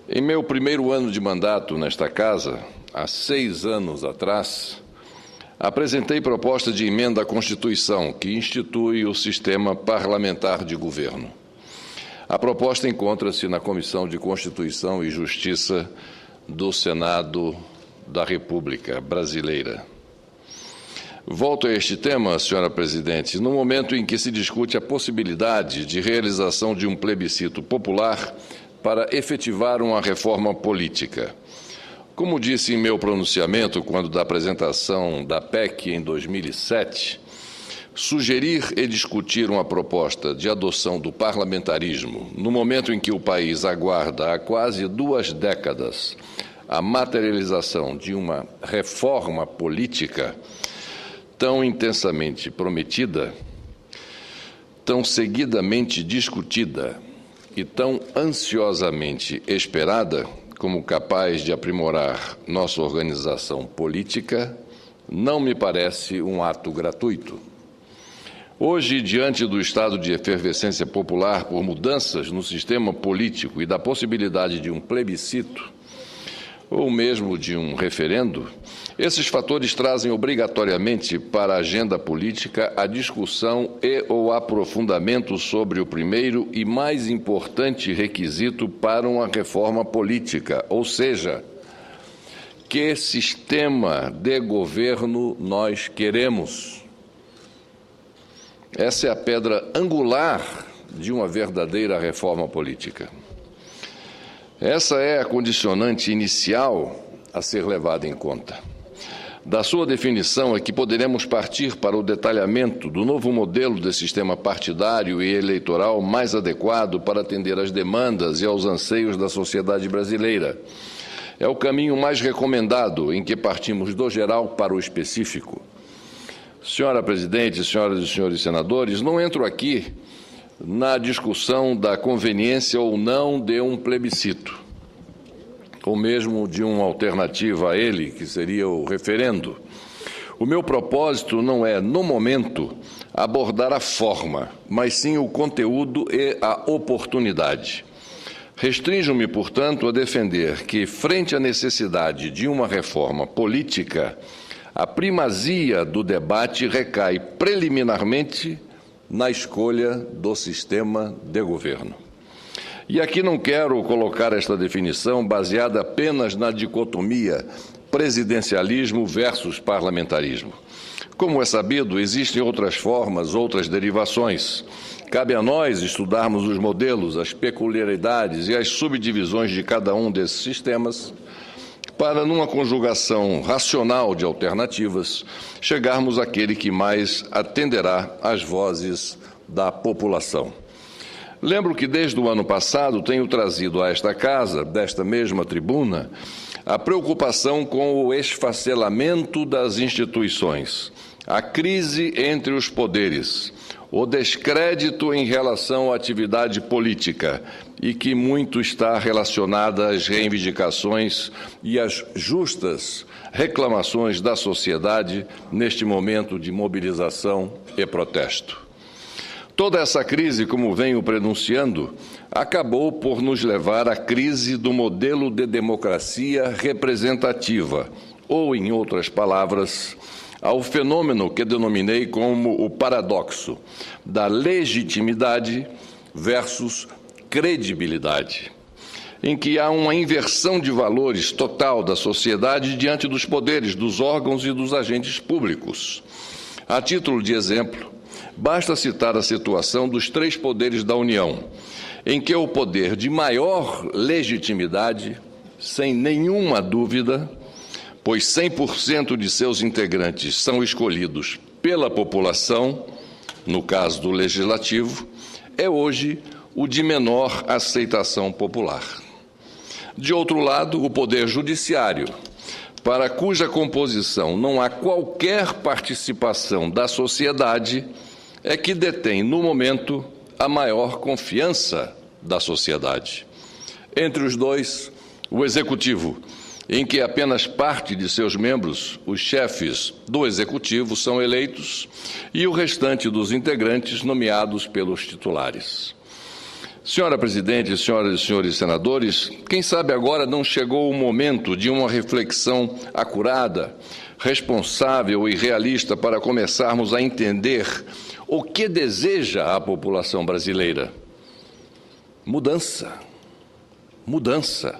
Em meu primeiro ano de mandato nesta Casa, há 6 anos atrás, apresentei proposta de emenda à Constituição que institui o sistema parlamentar de governo. A proposta encontra-se na Comissão de Constituição e Justiça do Senado da República Brasileira. Volto a este tema, senhora presidente, no momento em que se discute a possibilidade de realização de um plebiscito popular para efetivar uma reforma política. Como disse em meu pronunciamento quando da apresentação da PEC em 2007, sugerir e discutir uma proposta de adoção do parlamentarismo no momento em que o país aguarda há quase 2 décadas a materialização de uma reforma política tão intensamente prometida, tão seguidamente discutida e tão ansiosamente esperada como capaz de aprimorar nossa organização política, não me parece um ato gratuito. Hoje, diante do estado de efervescência popular por mudanças no sistema político e da possibilidade de um plebiscito, ou mesmo de um referendo, esses fatores trazem obrigatoriamente para a agenda política a discussão e o aprofundamento sobre o primeiro e mais importante requisito para uma reforma política, ou seja, que sistema de governo nós queremos. Essa é a pedra angular de uma verdadeira reforma política. Essa é a condicionante inicial a ser levada em conta. Da sua definição é que poderemos partir para o detalhamento do novo modelo de sistema partidário e eleitoral mais adequado para atender às demandas e aos anseios da sociedade brasileira. É o caminho mais recomendado em que partimos do geral para o específico. Senhora presidente, senhoras e senhores senadores, não entro aqui na discussão da conveniência ou não de um plebiscito, ou mesmo de uma alternativa a ele, que seria o referendo. O meu propósito não é, no momento, abordar a forma, mas sim o conteúdo e a oportunidade. Restrinjo-me, portanto, a defender que, frente à necessidade de uma reforma política, a primazia do debate recai preliminarmente na escolha do sistema de governo. E aqui não quero colocar esta definição baseada apenas na dicotomia presidencialismo versus parlamentarismo. Como é sabido, existem outras formas, outras derivações. Cabe a nós estudarmos os modelos, as peculiaridades e as subdivisões de cada um desses sistemas para, numa conjugação racional de alternativas, chegarmos àquele que mais atenderá às vozes da população. Lembro que, desde o ano passado, tenho trazido a esta Casa, desta mesma tribuna, a preocupação com o esfacelamento das instituições, a crise entre os poderes, o descrédito em relação à atividade política e que muito está relacionada às reivindicações e às justas reclamações da sociedade neste momento de mobilização e protesto. Toda essa crise, como venho prenunciando, acabou por nos levar à crise do modelo de democracia representativa, ou, em outras palavras, ao fenômeno que denominei como o paradoxo da legitimidade versus credibilidade, em que há uma inversão de valores total da sociedade diante dos poderes, dos órgãos e dos agentes públicos. A título de exemplo, basta citar a situação dos 3 poderes da União, em que o poder de maior legitimidade, sem nenhuma dúvida, pois 100% de seus integrantes são escolhidos pela população, no caso do Legislativo, é hoje o de menor aceitação popular. De outro lado, o Poder Judiciário, para cuja composição não há qualquer participação da sociedade, é que detém, no momento, a maior confiança da sociedade. Entre os dois, o Executivo, em que apenas parte de seus membros, os chefes do Executivo, são eleitos e o restante dos integrantes nomeados pelos titulares. Senhora Presidente, senhoras e senhores senadores, quem sabe agora não chegou o momento de uma reflexão acurada, responsável e realista para começarmos a entender o que deseja a população brasileira? Mudança. Mudança.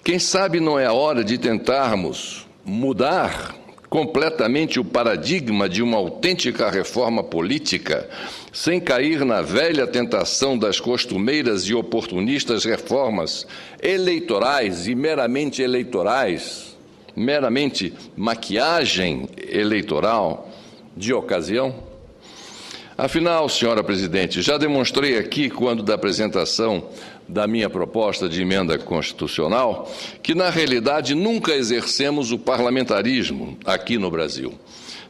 Quem sabe não é a hora de tentarmos mudar completamente o paradigma de uma autêntica reforma política, sem cair na velha tentação das costumeiras e oportunistas reformas eleitorais e meramente maquiagem eleitoral de ocasião? Afinal, senhora Presidente, já demonstrei aqui, quando da apresentação da minha proposta de emenda constitucional, que, na realidade, nunca exercemos o parlamentarismo aqui no Brasil.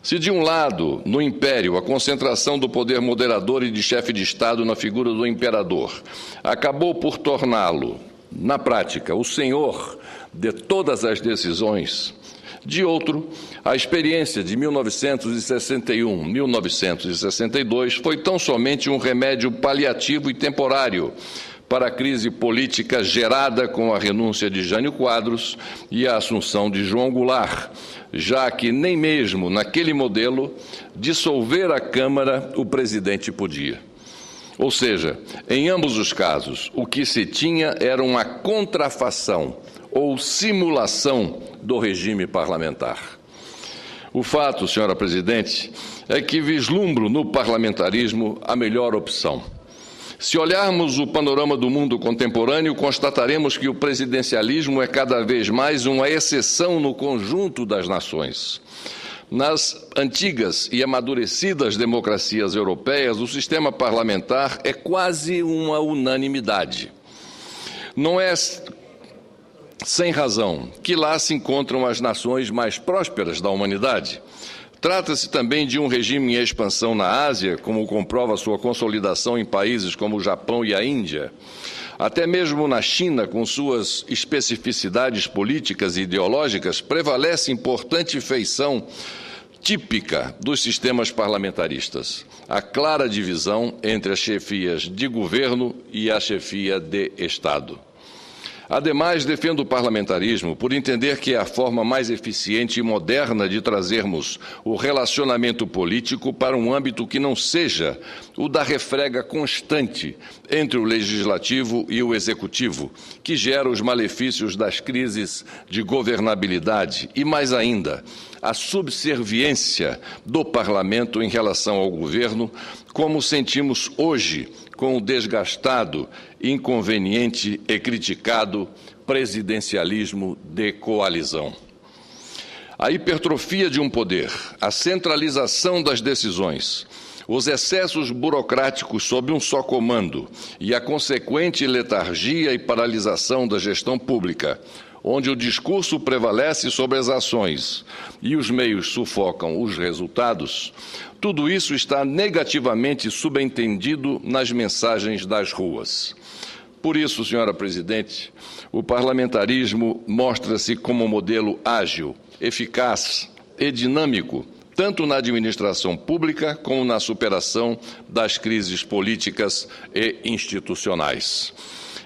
Se, de um lado, no Império, a concentração do poder moderador e de chefe de Estado na figura do imperador acabou por torná-lo, na prática, o senhor de todas as decisões, de outro, a experiência de 1961-1962 foi tão somente um remédio paliativo e temporário para a crise política gerada com a renúncia de Jânio Quadros e a assunção de João Goulart, já que nem mesmo naquele modelo dissolver a Câmara o presidente podia. Ou seja, em ambos os casos, o que se tinha era uma contrafação ou simulação do regime parlamentar. O fato, senhora Presidente, é que vislumbro no parlamentarismo a melhor opção. Se olharmos o panorama do mundo contemporâneo, constataremos que o presidencialismo é cada vez mais uma exceção no conjunto das nações. Nas antigas e amadurecidas democracias europeias, o sistema parlamentar é quase uma unanimidade. Não é sem razão que lá se encontram as nações mais prósperas da humanidade. Trata-se também de um regime em expansão na Ásia, como comprova sua consolidação em países como o Japão e a Índia. Até mesmo na China, com suas especificidades políticas e ideológicas, prevalece importante feição típica dos sistemas parlamentaristas: a clara divisão entre as chefias de governo e a chefia de Estado. Ademais, defendo o parlamentarismo por entender que é a forma mais eficiente e moderna de trazermos o relacionamento político para um âmbito que não seja o da refrega constante entre o legislativo e o executivo, que gera os malefícios das crises de governabilidade e, mais ainda, a subserviência do parlamento em relação ao governo, como sentimos hoje com o desgastado, inconveniente e criticado presidencialismo de coalizão. A hipertrofia de um poder, a centralização das decisões, os excessos burocráticos sob um só comando e a consequente letargia e paralisação da gestão pública, onde o discurso prevalece sobre as ações e os meios sufocam os resultados, tudo isso está negativamente subentendido nas mensagens das ruas. Por isso, senhora Presidente, o parlamentarismo mostra-se como um modelo ágil, eficaz e dinâmico, tanto na administração pública como na superação das crises políticas e institucionais.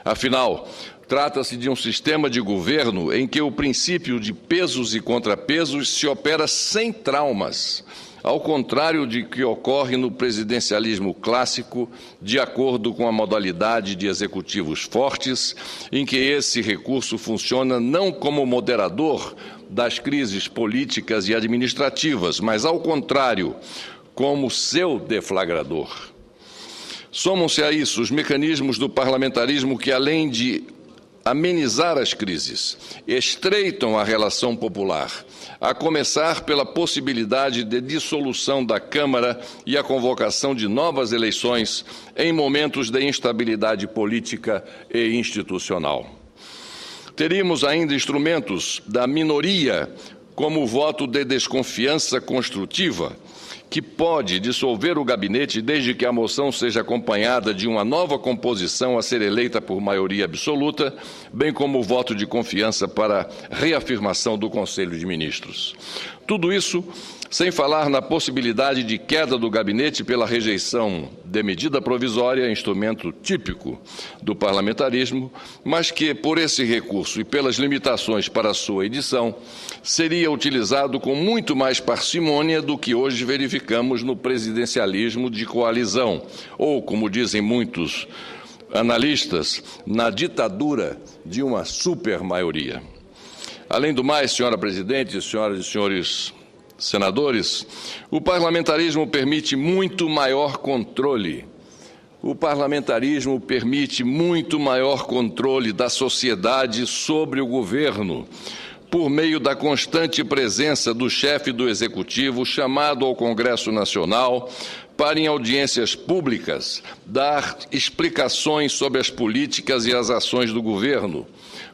Afinal, trata-se de um sistema de governo em que o princípio de pesos e contrapesos se opera sem traumas, ao contrário de que ocorre no presidencialismo clássico, de acordo com a modalidade de executivos fortes, em que esse recurso funciona não como moderador das crises políticas e administrativas, mas, ao contrário, como seu deflagrador. Somam-se a isso os mecanismos do parlamentarismo que, além de amenizar as crises, estreitam a relação popular, a começar pela possibilidade de dissolução da Câmara e a convocação de novas eleições em momentos de instabilidade política e institucional. Teríamos ainda instrumentos da minoria, como o voto de desconfiança construtiva, que pode dissolver o gabinete desde que a moção seja acompanhada de uma nova composição a ser eleita por maioria absoluta, bem como o voto de confiança para reafirmação do Conselho de Ministros. Tudo isso sem falar na possibilidade de queda do gabinete pela rejeição de medida provisória, instrumento típico do parlamentarismo, mas que, por esse recurso e pelas limitações para sua edição, seria utilizado com muito mais parcimônia do que hoje verificamos no presidencialismo de coalizão, ou, como dizem muitos analistas, na ditadura de uma supermaioria. Além do mais, senhora presidente, senhoras e senhores senadores, o parlamentarismo permite muito maior controle. O parlamentarismo permite muito maior controle da sociedade sobre o governo, por meio da constante presença do chefe do Executivo chamado ao Congresso Nacional para, em audiências públicas, dar explicações sobre as políticas e as ações do governo.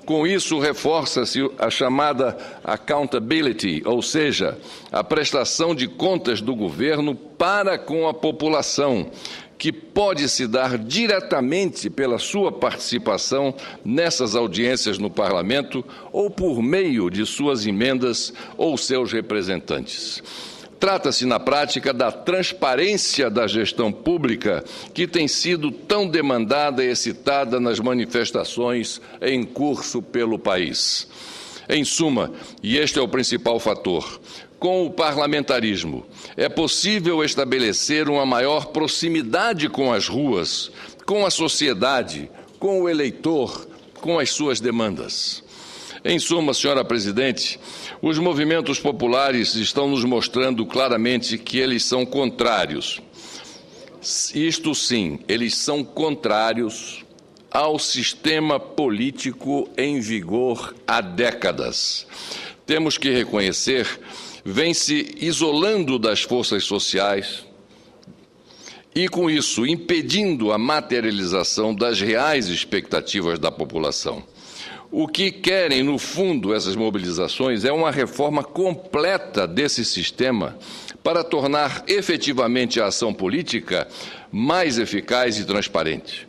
Com isso, reforça-se a chamada accountability, ou seja, a prestação de contas do governo para com a população, que pode se dar diretamente pela sua participação nessas audiências no Parlamento ou por meio de suas emendas ou seus representantes. Trata-se, na prática, da transparência da gestão pública que tem sido tão demandada e excitada nas manifestações em curso pelo país. Em suma, e este é o principal fator, com o parlamentarismo é possível estabelecer uma maior proximidade com as ruas, com a sociedade, com o eleitor, com as suas demandas. Em suma, senhora presidente, os movimentos populares estão nos mostrando claramente que eles são contrários. Isto sim, eles são contrários ao sistema político em vigor há décadas. Temos que reconhecer, vem se isolando das forças sociais e, com isso, impedindo a materialização das reais expectativas da população. O que querem, no fundo, essas mobilizações é uma reforma completa desse sistema para tornar efetivamente a ação política mais eficaz e transparente.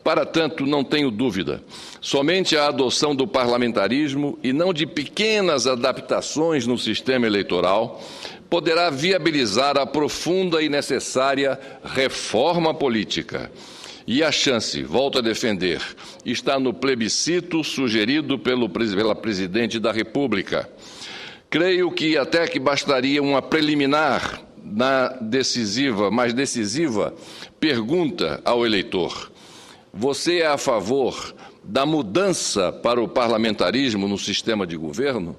Para tanto, não tenho dúvida, somente a adoção do parlamentarismo e não de pequenas adaptações no sistema eleitoral poderá viabilizar a profunda e necessária reforma política. E a chance, volto a defender, está no plebiscito sugerido pela Presidente da República. Creio que até que bastaria uma preliminar mais decisiva pergunta ao eleitor. Você é a favor da mudança para o parlamentarismo no sistema de governo?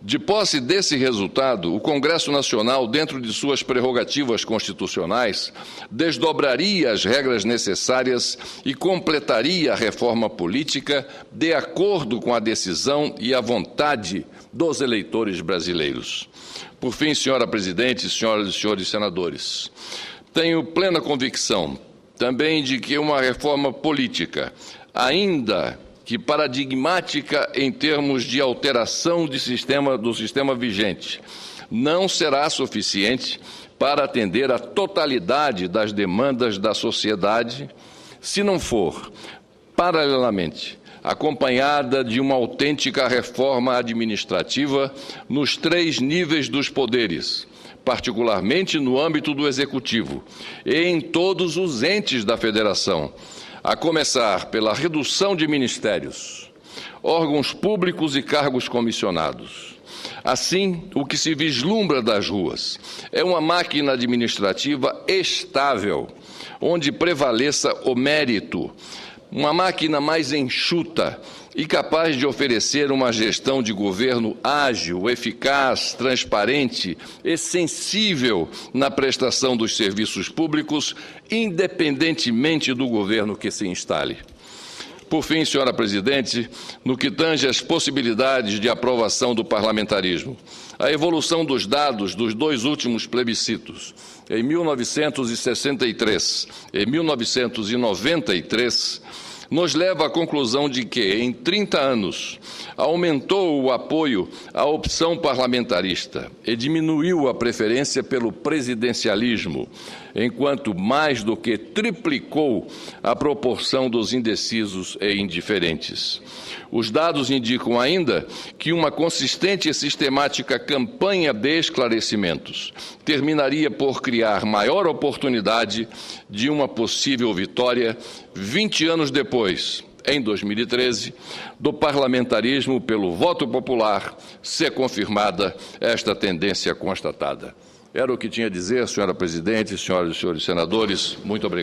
De posse desse resultado, o Congresso Nacional, dentro de suas prerrogativas constitucionais, desdobraria as regras necessárias e completaria a reforma política de acordo com a decisão e a vontade dos eleitores brasileiros. Por fim, senhora presidente, senhoras e senhores senadores, tenho plena convicção também de que uma reforma política, ainda que paradigmática em termos de alteração do sistema vigente, não será suficiente para atender a totalidade das demandas da sociedade, se não for, paralelamente, acompanhada de uma autêntica reforma administrativa nos 3 níveis dos poderes, particularmente no âmbito do Executivo e em todos os entes da Federação, a começar pela redução de ministérios, órgãos públicos e cargos comissionados. Assim, o que se vislumbra das ruas é uma máquina administrativa estável, onde prevaleça o mérito, uma máquina mais enxuta e capaz de oferecer uma gestão de governo ágil, eficaz, transparente e sensível na prestação dos serviços públicos, independentemente do governo que se instale. Por fim, senhora presidente, no que tange às possibilidades de aprovação do parlamentarismo, a evolução dos dados dos 2 últimos plebiscitos, em 1963 e 1993, nos leva à conclusão de que, em 30 anos, aumentou o apoio à opção parlamentarista e diminuiu a preferência pelo presidencialismo. enquanto mais do que triplicou a proporção dos indecisos e indiferentes. Os dados indicam ainda que uma consistente e sistemática campanha de esclarecimentos terminaria por criar maior oportunidade de uma possível vitória 20 anos depois, em 2013, do parlamentarismo pelo voto popular, ser confirmada esta tendência constatada. Era o que tinha a dizer, senhora presidente, senhoras e senhores senadores. Muito obrigado.